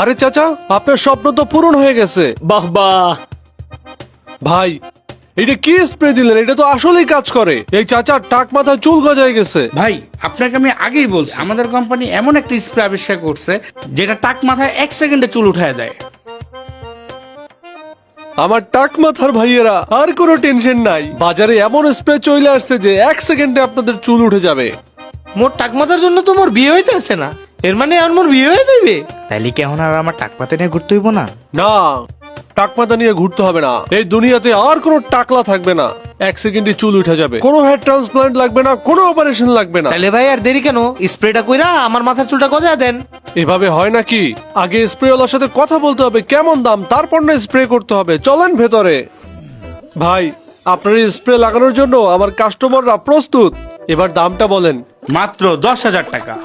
আরে চাচা, আপনার স্বপ্ন তো পূরণ হয়ে গেছে। বাহ বাহ। ভাই, এটা কি স্প্রে দিলেন? এটা তো আসলেই কাজ করে। এই চাচার টাক মাথায় চুল গজায় গেছে। ভাই আপনাকে আমি আগেই বলছি, আমাদের কোম্পানি এমন একটা স্প্রে আবিষ্কার করছে যেটা টাক মাথায় 1 সেকেন্ডে চুল উঠায় দেয়। আমার টাক মাথার ভাইয়েরা, আর কোনো টেনশন নাই। বাজারে এমন স্প্রে চলে আসছে যে 1 সেকেন্ডে আপনাদের চুল উঠে যাবে। মোর টাকমাতার জন্য তো মোর বিয়ে হইতেছে না, এর মানে আর মোর বিয়ে হয়ে যাবে? তাইলে কি এখন আর আমার টাক পাতে নিয়ে ঘুরতে হইব না? না, টাক মাথা নিয়ে ঘুরতে হবে না। এই দুনিয়াতে আর কোনো টাকলা থাকবে না। 1 সেকেন্ডে চুল উঠে যাবে। কোনো হেয়ার ট্রান্সপ্লান্ট লাগবে না, কোনো অপারেশন লাগবে না। তাহলে ভাই আর দেরি কেন? স্প্রেটা কইরা আমার মাথার চুলটা গজায় দেন। এভাবে হয় নাকি? আগে স্প্রেওয়ালার সাথে কথা বলতে হবে, কেমন দাম, তারপর না স্প্রে করতে হবে। চলেন ভেতরে। ভাই, আপনার এই স্প্রে লাগানোর জন্য আমার কাস্টমাররা প্রস্তুত। এবার দামটা বলেন। মাত্র 10,000 টাকা।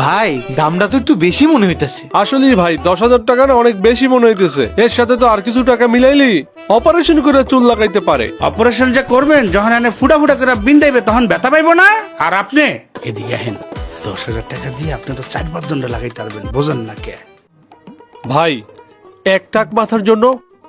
ভাই দামটা তো একটু বেশি মনে হইতাছে। আসলেই ভাই, 10,000 টাকা না অনেক বেশি মনে হইতেছে। এর সাথে তো আর কিছু টাকা মিলাইলি অপারেশন করে চুল লাগাইতে পারে। অপারেশন যে করবেন, যখন এনে ফুটা ফুটা করে বিন্দাইবে তখন ব্যথা পাইবো না। আর আপনি এদিকে আহেন, 10,000 টাকা দিয়ে আপনি তো 4-5 দণ্ড লাগাইতে পারবেন, বোঝেন না কে? ভাই, এক টাক মাথার জন্য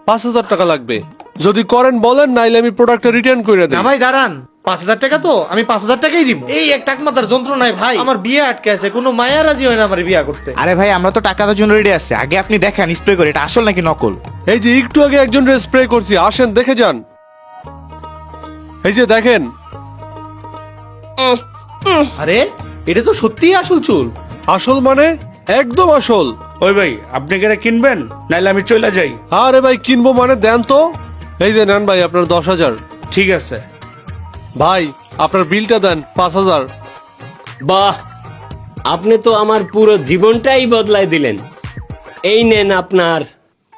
5,000 টাকা লাগবে। যদি করেন বলেন, নাইলে আমি প্রোডাক্টটা রিটার্ন করে না দেব। ভাই দাঁড়ান, 5,000 টাকা তো আমি 5,000 টাকাই দিব। এই এক টাকমাতার যন্ত্রণায় ভাই আমার বিয়ে আটকে আছে, কোনো মায়া রাজি হয় না আমার বিয়ে করতে। আরে ভাই, আমরা তো টাকা দেওয়ার জন্য রেডি আছি। আগে আপনি দেখেন স্প্রে করে এটা আসল নাকি নকল। এই যে একটু আগে একজন স্প্রে করছি, আসেন দেখে যান। এই যে দেখেন। আরে এটা তো সত্যিই আসল চুল। আসল মানে একদম আসল। ওই ভাই, আপনি কি এটা কিনবেন, নাইলে আমি চলে যাই? আরে ভাই, কিনবো মানে দেন তো। এই যে নেন ভাই, আপনার 10,000। ঠিক আছে ভাই, আপনার বিলটা দেন, 5,000। বাহ, আপনি তো আমার পুরো জীবনটাই বদলাই দিলেন। এই নেন আপনার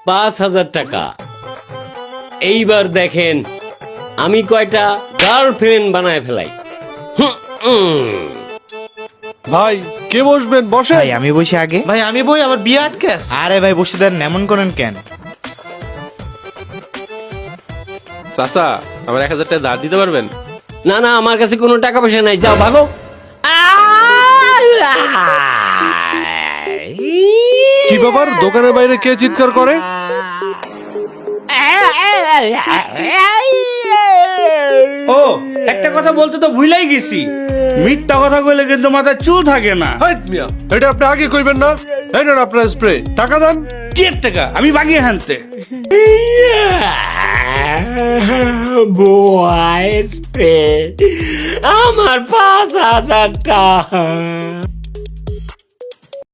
5,000 টাকা। এইবার দেখেন আমি কয়টা গার্লফ্রেন্ড বানায় ফেলাই। ভাই, কে বসবেন? বসে। ভাই আমি বসে আগে। ভাই আমি বই, আমার বিয়ে আটকে আছে। আরে ভাই বসে দেন, এমন করেন কেন? চাচা, আমার 1,000 টাকা ধার দিতে পারবেন? না না, আমার কাছে কোনো টাকা পয়সা নাই, যাও ভাগো। কি ব্যাপার, দোকানের বাইরে কে চিৎকার করে? ও, একটা কথা বলতে তো ভুলাই গেছি, মিথ্যা কথা কইলে কিন্তু মাথায় চুল থাকে না। হাইত মিয়া, এটা আপনি আগে কইবেন না? এই নেন আপনার স্প্রে, টাকা দেন। কি টাকা? আমি বাগিয়ে হানতে। বয় স্প্রে আমার 5,000 টাকা।